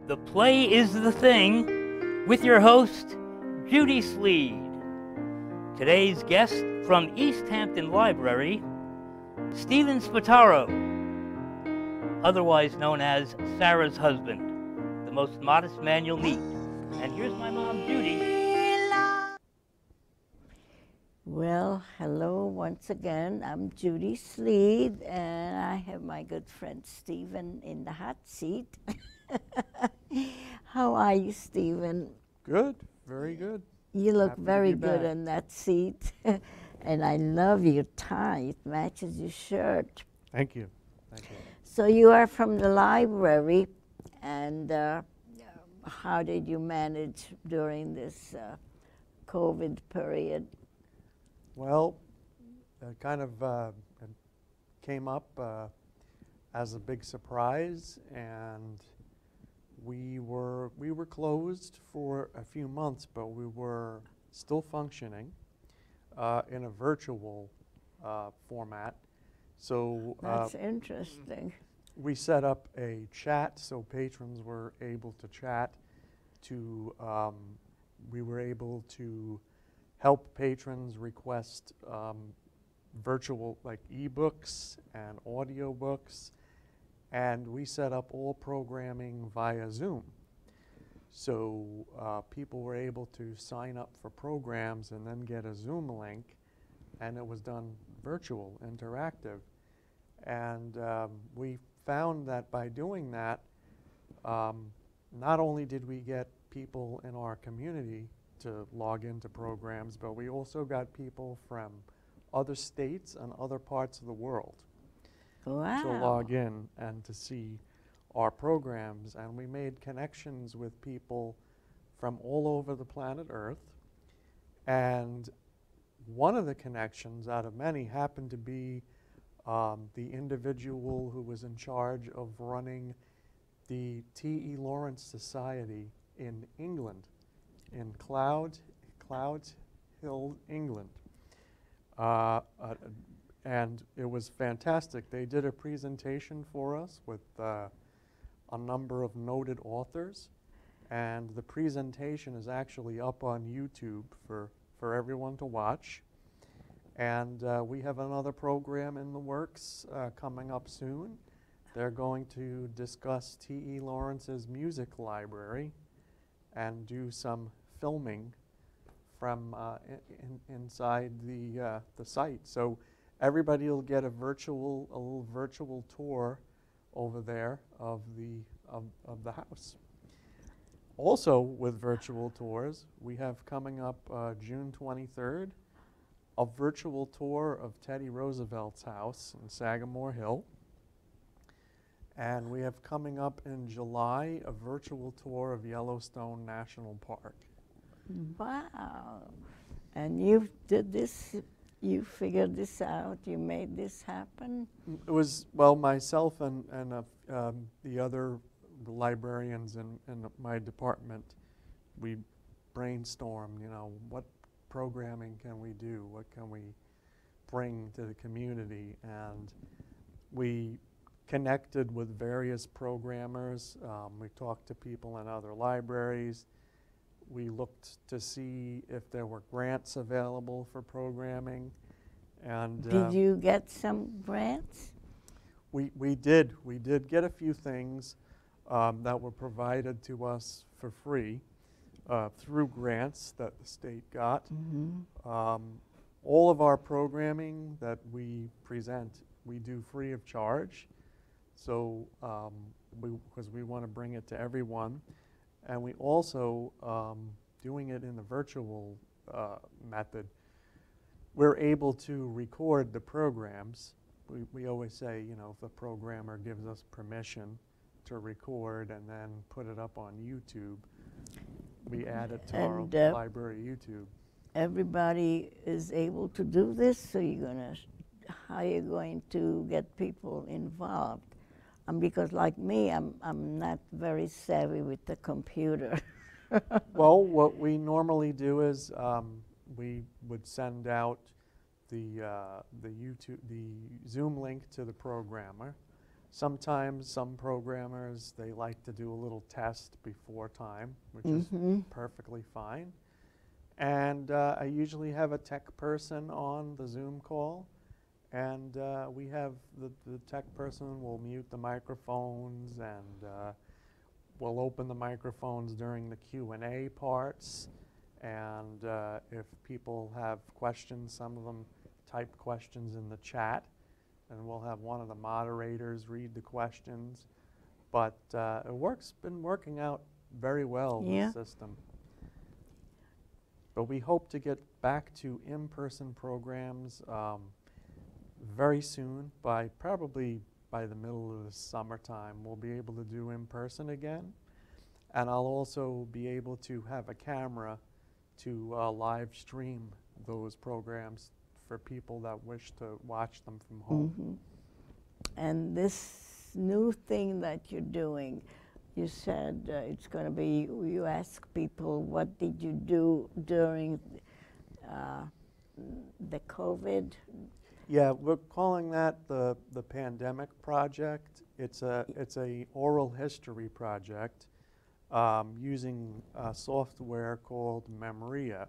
The Play is the Thing with your host, Judy Sleed. Today's guest from East Hampton Library, Steven Spataro, otherwise known as Sarah's husband, the most modest man you'll meet. And here's my mom, Judy. Well, hello once again. I'm Judy Sleed, and I have my good friend Steven in the hot seat. How are you, Steven? Good, very good. You look Happy to very be good back. in that seat. And I love your tie. It matches your shirt. Thank you. Thank you. So you are from the library, and how did you manage during this COVID period? Well, it kind of it came up as a big surprise, and we were closed for a few months, but we were still functioning in a virtual format. So That's interesting. we set up a chat so patrons were able to chat. We were able to help patrons request virtual, like eBooks and audiobooks, and we set up all programming via Zoom. So people were able to sign up for programs and then get a Zoom link, and it was done virtual, interactive. And we found that by doing that, not only did we get people in our community to log into programs, but we also got people from other states and other parts of the world Wow. to log in and to see our programs. And we made connections with people from all over the planet Earth. And one of the connections out of many happened to be the individual who was in charge of running the T.E. Lawrence Society in England, in Cloud Hill, England. And it was fantastic. They did a presentation for us with a number of noted authors, and the presentation is actually up on YouTube for everyone to watch. And we have another program in the works coming up soon. They're going to discuss T.E. Lawrence's music library and do some filming from inside the site. So everybody will get a little virtual tour over there of the house. Also, with virtual tours, we have coming up June 23rd, a virtual tour of Teddy Roosevelt's house in Sagamore Hill. And we have coming up in July a virtual tour of Yellowstone National Park. Wow. And you did this, you figured this out, you made this happen? It was, well, myself and the other librarians in my department, we brainstormed, what programming can we do? What can we bring to the community? And we connected with various programmers. We talked to people in other libraries. We looked to see if there were grants available for programming. And Did you get some grants? we did get a few things that were provided to us for free through grants that the state got. Mm-hmm. All of our programming that we present, we do free of charge. So, because we want to bring it to everyone. And we also, doing it in the virtual method, we're able to record the programs. We always say, if the programmer gives us permission to record and then put it up on YouTube, we add it to our library YouTube. Everybody is able to do this, so how are you going to get people involved? Because like me, I'm not very savvy with the computer. Well, what we normally do is we would send out the Zoom link to the programmer, Sometimes some programmers, they like to do a little test before time, which is perfectly fine. And I usually have a tech person on the Zoom call, and we have the tech person will mute the microphones, and we'll open the microphones during the Q&A parts. And if people have questions, some of them type questions in the chat, and we'll have one of the moderators read the questions. But been working out very well, Yeah. the system. But we hope to get back to in-person programs very soon. Probably by the middle of the summertime, we'll be able to do in-person again. And I'll also be able to have a camera to live stream those programs for people that wish to watch them from home. And this new thing that you're doing, you said it's going to be, you ask people, what did you do during the COVID? Yeah, we're calling that the Pandemic Project. It's a oral history project using software called Memoria.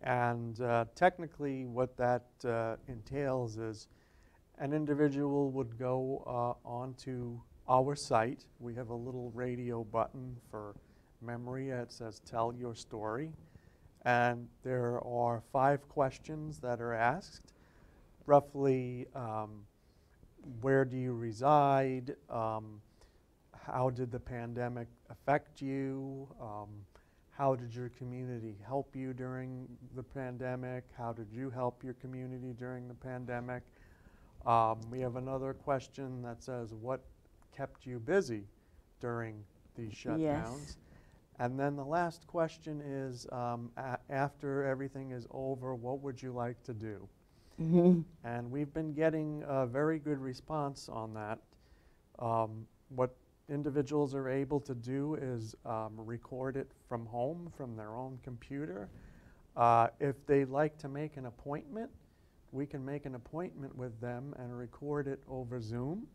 And technically what that entails is an individual would go onto our site. We have a little radio button for Memoria. It says, "Tell your story." And there are 5 questions that are asked. Roughly, where do you reside? How did the pandemic affect you? How did your community help you during the pandemic? How did you help your community during the pandemic? We have another question that says, what kept you busy during these shutdowns? Yes. And then the last question is, after everything is over, what would you like to do? And we've been getting a very good response on that. What individuals are able to do is record it from home, from their own computer. If they'd like to make an appointment, we can make an appointment with them and record it over Zoom.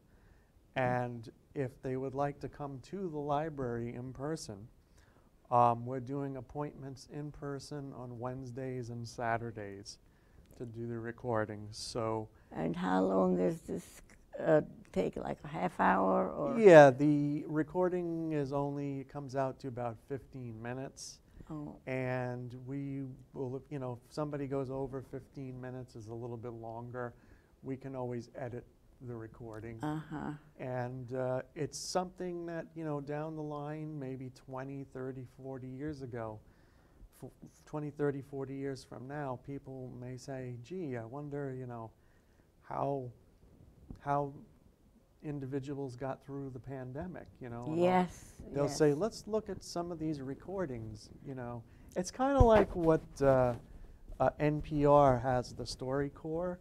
And if they would like to come to the library in person, we're doing appointments in person on Wednesdays and Saturdays to do the recordings. So, And how long does this take, like a half hour? Or? yeah, the recording comes out to about 15 minutes. Oh. And we will, if somebody goes over 15 minutes, is a little bit longer, we can always edit the recording. And it's something that, down the line, maybe 20, 30, 40 years ago, 20, 30, 40 years from now, people may say, gee, I wonder, how individuals got through the pandemic, and Yes. they'll yes. say, let's look at some of these recordings, It's kind of like what NPR has, the StoryCorps,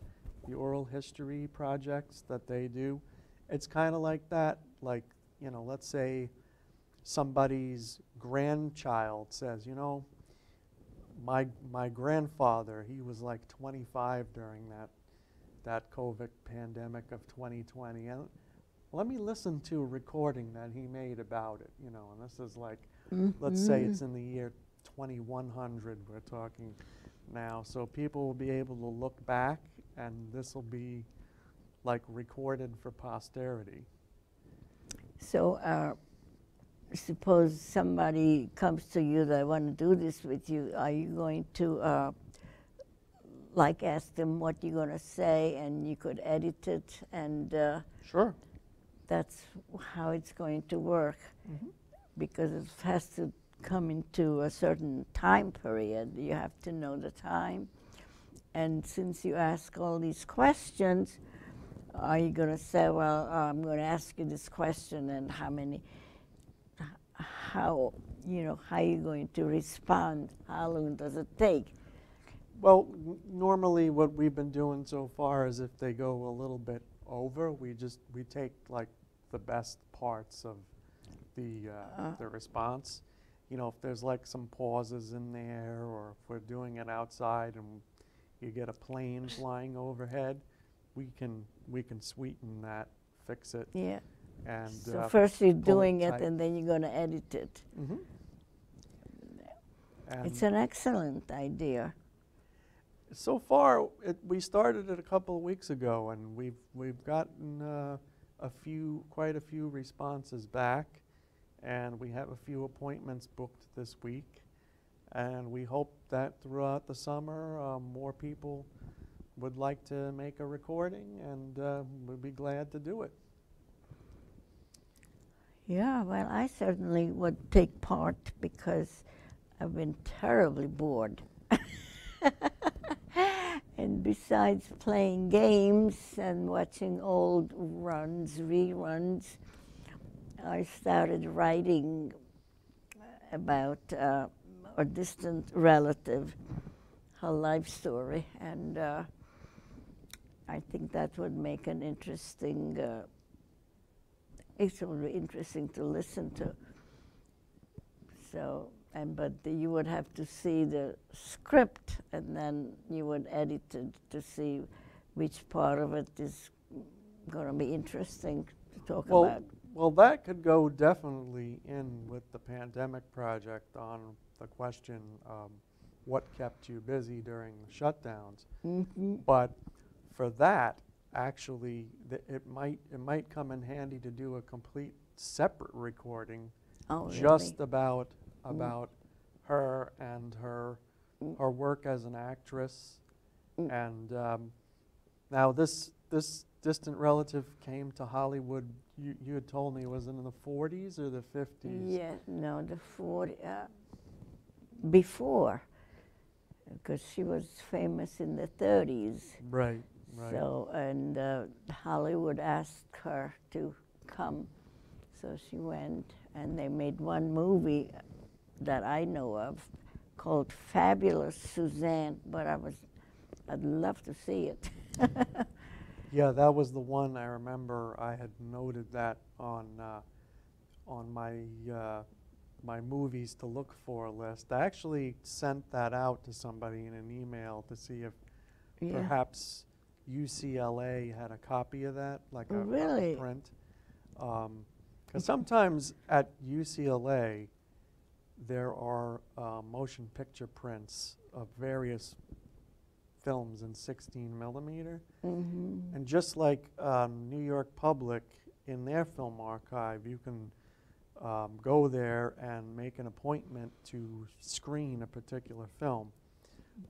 the oral history projects that they do. It's kind of like that, like, let's say somebody's grandchild says, my grandfather, he was like 25 during that COVID pandemic of 2020. And let me listen to a recording that he made about it, and this is like, let's say it's in the year 2100 we're talking now. So people will be able to look back, and this will be like recorded for posterity. So suppose somebody comes to you that want to do this with you, are you going to like ask them what you're going to say, and you could edit it, and Sure. that's how it's going to work, because it has to come into a certain time period. You have to know the time. And since you ask all these questions, are you going to say, well, I'm going to ask you this question, and how are you going to respond? How long does it take? Well, normally what we've been doing so far is if they go a little bit over, we take like the best parts of the response. If there's like some pauses in there, or if we're doing it outside and you get a plane flying overhead, we can sweeten that fix it. Yeah. And So first you're pull it doing it, tight. and then you're going to edit it. Mhm. It's And an excellent idea. so far, we started it a couple of weeks ago, and we've gotten quite a few responses back, and we have a few appointments booked this week, and we hope that throughout the summer, more people would like to make a recording, and we'd be glad to do it. Yeah, well, I certainly would take part because I've been terribly bored. And besides playing games and watching old reruns, I started writing about a distant relative, her life story, and I think that would make an interesting, it would be interesting to listen to. So, but you would have to see the script, and then you would edit it to see which part of it is going to be interesting to talk about. Well, that could go definitely in with the pandemic project on the question, what kept you busy during the shutdowns. Mm-hmm. But for that, actually, it might come in handy to do a complete separate recording, Oh, just really? about her and her work as an actress. And now this distant relative came to Hollywood. You had told me, was it in the 40s or the 50s? Yeah, no, the 40, before, because she was famous in the 30s. Right, right. So, and Hollywood asked her to come, so she went, and they made one movie that I know of called Fabulous Suzanne, but I'd love to see it. Yeah, that was the one I remember. I had noted that on my my movies to look for list. I actually sent that out to somebody in an email to see if perhaps UCLA had a copy of that, like a Really? print. Because sometimes at UCLA there are motion picture prints of various films in 16 millimeter. Mm-hmm. And just like New York Public, in their film archive, you can go there and make an appointment to screen a particular film.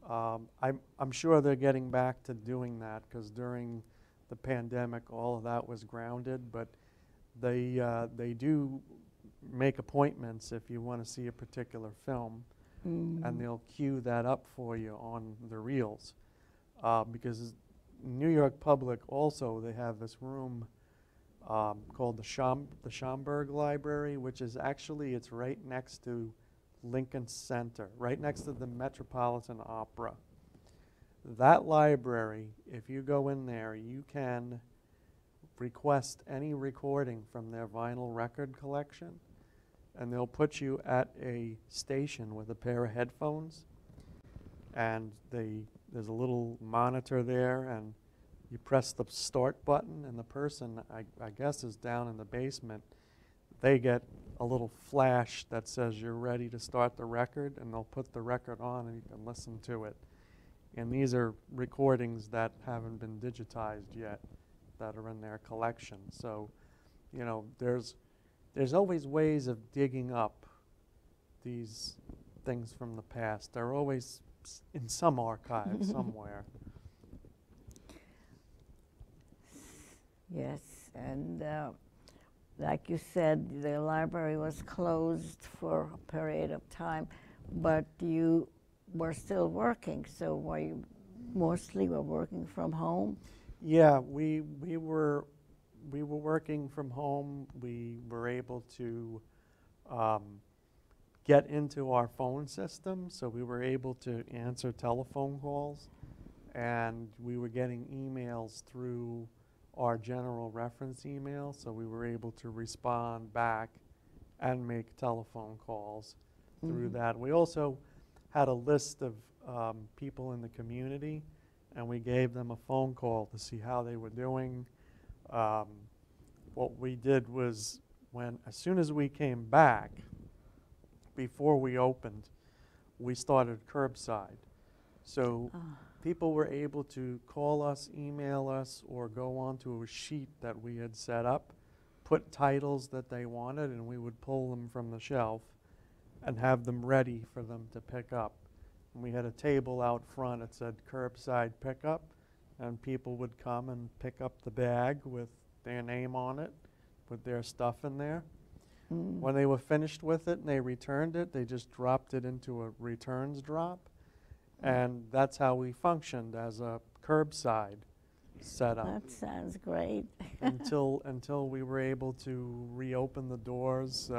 I'm sure they're getting back to doing that, because during the pandemic, all of that was grounded. But they do make appointments if you want to see a particular film, and they'll queue that up for you on the reels. Because New York Public also, they have this room called the Schomburg Library, which is actually, it's right next to Lincoln Center, right next to the Metropolitan Opera. That library, if you go in there, you can request any recording from their vinyl record collection, and they'll put you at a station with a pair of headphones, and there's a little monitor there, and you press the start button, and the person, I guess, is down in the basement. They get a little flash that says you're ready to start the record, and they'll put the record on and you can listen to it. And these are recordings that haven't been digitized yet, that are in their collection. So, you know, there's always ways of digging up these things from the past. They're always in some archive somewhere. Yes, and like you said, the library was closed for a period of time, but you were still working, so were you mostly working from home? Yeah, we were working from home. We were able to get into our phone system, so we were able to answer telephone calls, and we were getting emails through our general reference email, so we were able to respond back and make telephone calls through that. We also had a list of people in the community, and we gave them a phone call to see how they were doing. what we did was as soon as we came back, before we opened, we started curbside. So people were able to call us, email us, or go onto a sheet that we had set up, put titles that they wanted, and we would pull them from the shelf and have them ready for them to pick up. And we had a table out front that said curbside pickup, and people would come and pick up the bag with their name on it, with their stuff in there. When they were finished with it and they returned it, they just dropped it into a returns drop. And that's how we functioned as a curbside setup. That sounds great. until we were able to reopen the doors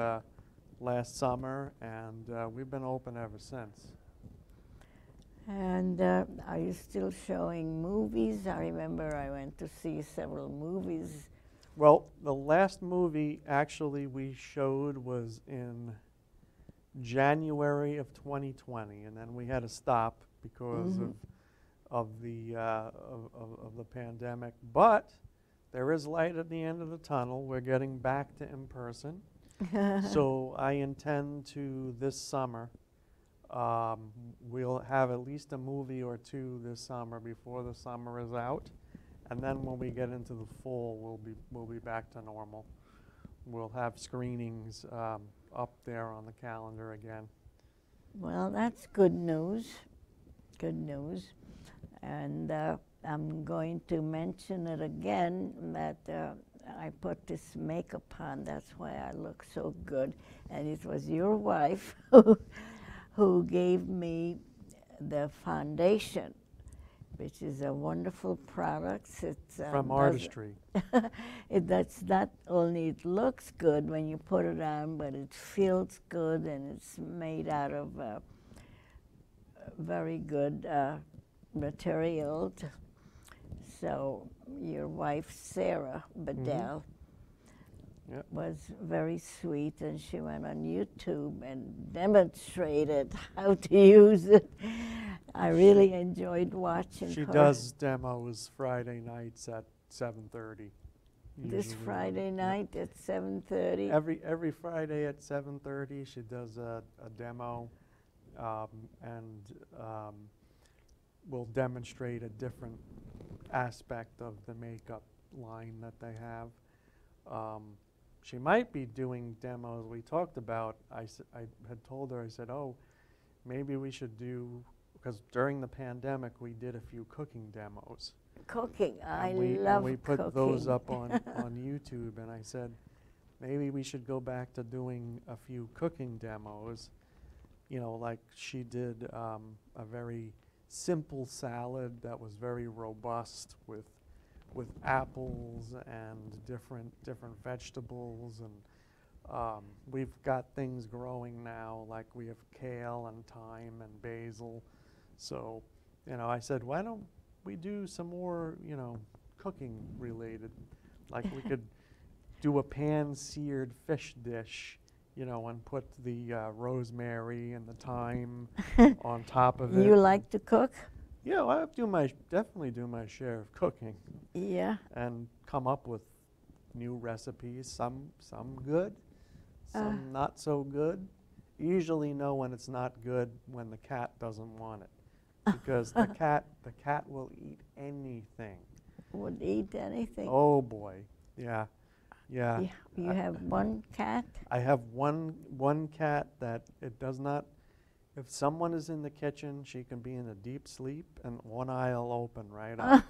last summer, and we've been open ever since. And are you still showing movies? I remember I went to see several movies. Well, the last movie actually we showed was in January of 2020, and then we had to stop because of the pandemic. But there is light at the end of the tunnel. We're getting back to in person. So I intend to, this summer, we'll have at least a movie or two this summer before the summer is out. And then when we get into the fall, we'll be back to normal. We'll have screenings up there on the calendar again. Well, that's good news. Good news. And I'm going to mention it again that I put this makeup on. That's why I look so good. And it was your wife who gave me the foundation, which is a wonderful product. It's from Artistry. That's not only it looks good when you put it on, but it feels good, and it's made out of very good material. So your wife, Sarah Bedell, Yep. was very sweet, and she went on YouTube and demonstrated how to use it. I really enjoyed watching her. She does demos Friday nights at 7:30. This Friday night at 7:30? Every Friday at 7:30 she does a demo, and will demonstrate a different aspect of the makeup line that they have. She might be doing demos. We talked about, I had told her, I said, oh, maybe we should do, because during the pandemic we did a few cooking demos. Cooking, I love cooking. And we put those up on YouTube, and I said, maybe we should go back to doing a few cooking demos. You know, like she did a very simple salad that was very robust with apples and different vegetables, and we've got things growing now, like we have kale and thyme and basil. So, you know, I said, why don't we do some more, you know, cooking related? Like we could do a pan-seared fish dish, you know, and put the rosemary and the thyme on top of it. You like to cook? Yeah, well, I definitely do my share of cooking. Yeah. And come up with new recipes, some good, some not so good. You usually know when it's not good when the cat doesn't want it, because the cat will eat anything. Would eat anything? Oh boy, yeah. You have one cat? I have one cat that it does not. If someone is in the kitchen, she can be in a deep sleep and one eye will open right up.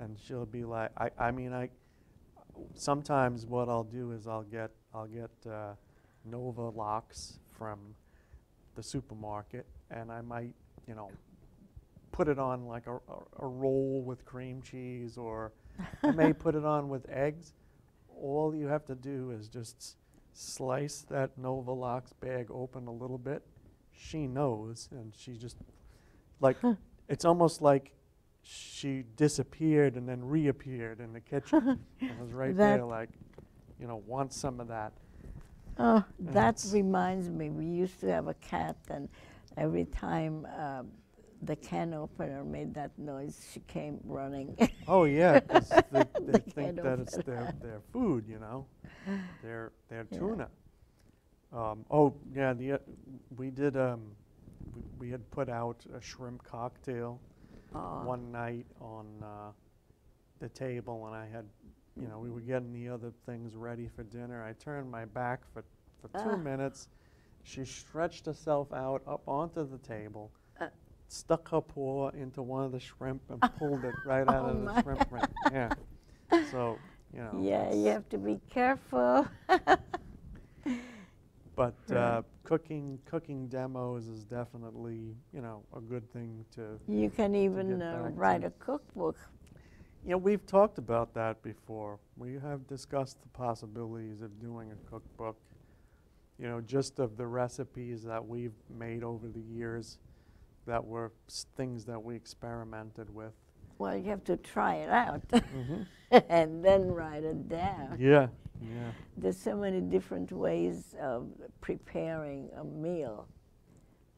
And she'll be like, sometimes what I'll do is I'll get Nova locks from the supermarket, and I might, you know, put it on like a roll with cream cheese, or I may put it on with eggs. All you have to do is just slice that Nova locks bag open a little bit. She knows, and she just, like, it's almost like she disappeared and then reappeared in the kitchen. And was right there, like, you know, want some of that. Oh, that reminds me, we used to have a cat, and every time the can opener made that noise, she came running. Oh yeah, 'cause they They think can't that it's open their food, you know, their Yeah. tuna. Oh yeah, we did we had put out a shrimp cocktail Oh, one night on the table, and I had, you know, we were getting the other things ready for dinner. I turned my back for 2 minutes. She stretched herself out up onto the table, stuck her paw into one of the shrimp and pulled it right out Oh of the my. shrimp ring. Yeah. So, you know. yeah, you have to be careful. But Right. cooking demos is definitely, you know, a good thing to. You can even get back write to. a cookbook. You know, we've talked about that before. We have discussed the possibilities of doing a cookbook, you know, just of the recipes that we've made over the years that were things that we experimented with. Well, you have to try it out Mm-hmm. and then write it down. Yeah, yeah. There's so many different ways of preparing a meal.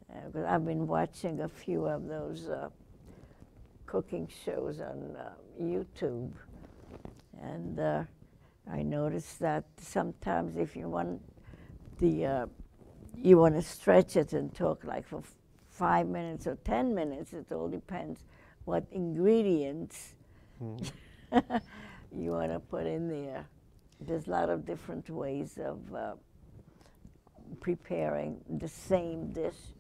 'Cause I've been watching a few of those cooking shows on YouTube, and I noticed that sometimes if you want you want to stretch it and talk like for 5 minutes or 10 minutes, it all depends what ingredients you want to put in there. There's a lot of different ways of preparing the same dish.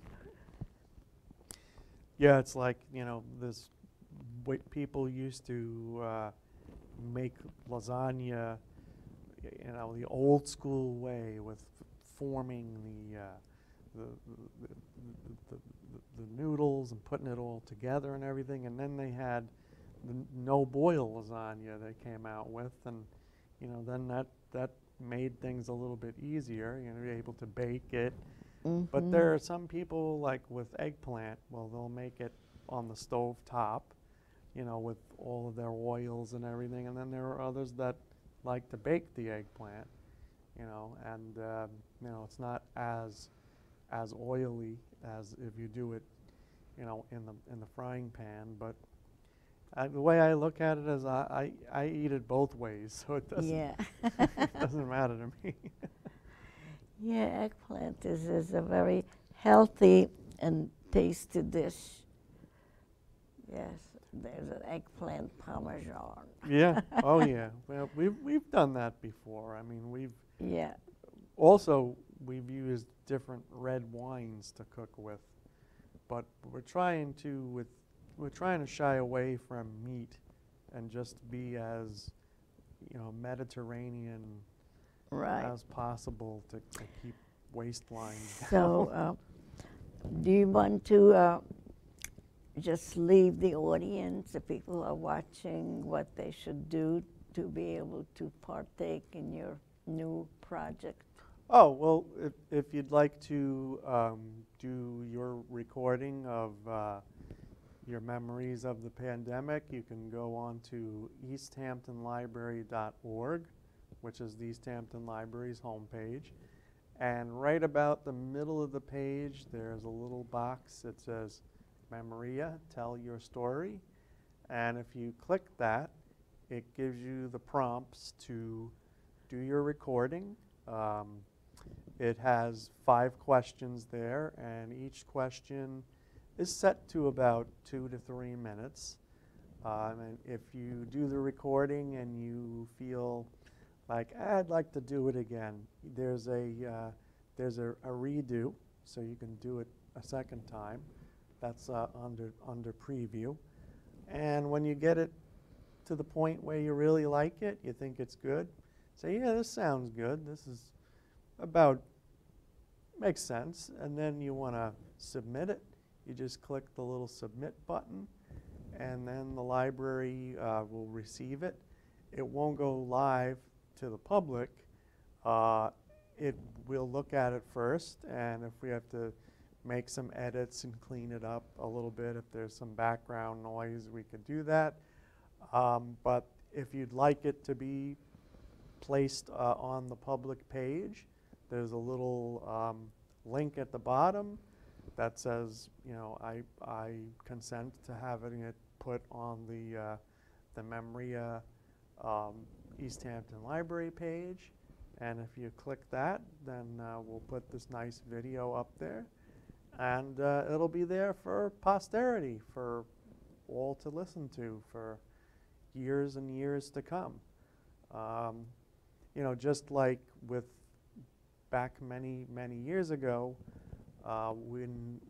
Yeah, it's like, you know, this people used to make lasagna, you know, the old school way with forming the noodles and putting it all together and everything, and then they had the no-boil lasagna they came out with, and you know, then that made things a little bit easier. You know, you're able to bake it. Mm-hmm. But there are some people, like with eggplant, well, they'll make it on the stove top, you know, with all of their oils and everything, and then there are others that like to bake the eggplant, you know, and you know, it's not as oily as if you do it, you know, in the frying pan. But the way I look at it is I eat it both ways, so it doesn't Yeah. it doesn't matter to me. Yeah, eggplant is a very healthy and tasty dish. Yes, there's an eggplant parmesan. Yeah. Oh yeah. Well, we've done that before. I mean, we've Yeah. used different red wines to cook with, but we're trying to shy away from meat and just be as, you know, Mediterranean Right. as possible to keep waistlines down. So, do you want to just leave the audience, the people who are watching, what they should do to be able to partake in your new project? Oh, well, if you'd like to do your recording of your memories of the pandemic, you can go on to easthamptonlibrary.org, which is the East Hampton Library's homepage. And right about the middle of the page, there's a little box that says, Memoria, Tell Your Story. And if you click that, it gives you the prompts to do your recording. It has 5 questions there, and each question is set to about 2 to 3 minutes. And if you do the recording and you feel like, I'd like to do it again, there's a redo, so you can do it a second time. That's under preview. And when you get it to the point where you really like it, you think it's good, say, yeah, this sounds good. This is makes sense. And then you want to submit it. You just click the little submit button, and then the library will receive it. It won't go live to the public. It will look at it first, and if we have to make some edits and clean it up a little bit, if there's some background noise, we could do that. But if you'd like it to be placed on the public page, there's a little link at the bottom that says, you know, I consent to having it put on the Memoria East Hampton Library page. And if you click that, then we'll put this nice video up there. And it'll be there for posterity, for all to listen to for years and years to come. You know, just like with back many, many years ago, when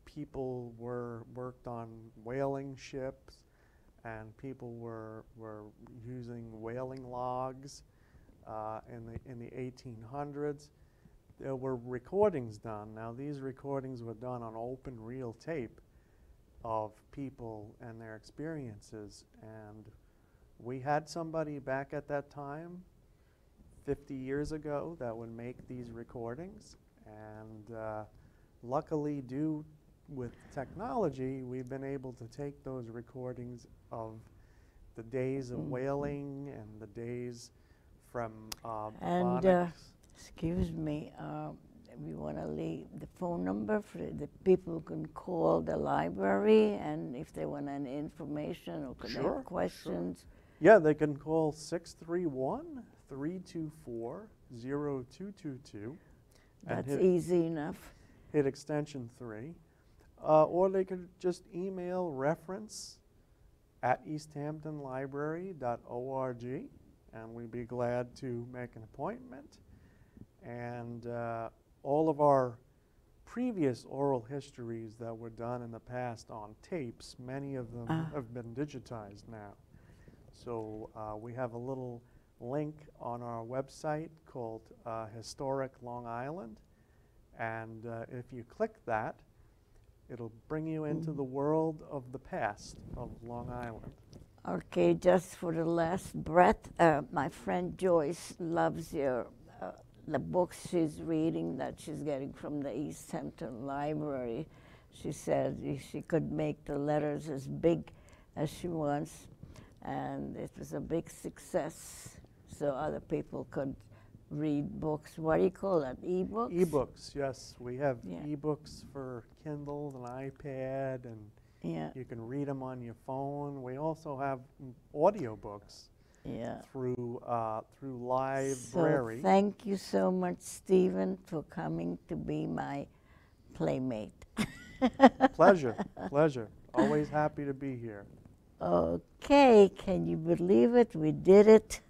people worked on whaling ships and people were using whaling logs in the 1800s, there were recordings done. Now these recordings were done on open reel tape of people and their experiences, and we had somebody back at that time 50 years ago that would make these recordings, and luckily, due with technology, we've been able to take those recordings of the days of whaling and the days from And excuse me, we want to leave the phone number for the people who can call the library, and if they want any information or could Sure, have questions. Yeah, they can call 631-324-0222. That's easy enough. Hit extension 3. Or they could just email reference@easthamptonlibrary.org, and we'd be glad to make an appointment. And all of our previous oral histories that were done in the past on tapes, many of them have been digitized now. So we have a little link on our website called Historic Long Island, and if you click that, it'll bring you into the world of the past of Long Island. Okay, just for the last breath, my friend Joyce loves your the books she's reading that she's getting from the East Hampton Library. She said she could make the letters as big as she wants, and it was a big success, so other people could read books. What do you call that, eBooks? eBooks, yes. We have eBooks for Kindle and iPad, and you can read them on your phone. We also have audiobooks through Library. So thank you so much, Stephen, for coming to be my playmate. Pleasure, pleasure. Always happy to be here. Okay, can you believe it? We did it.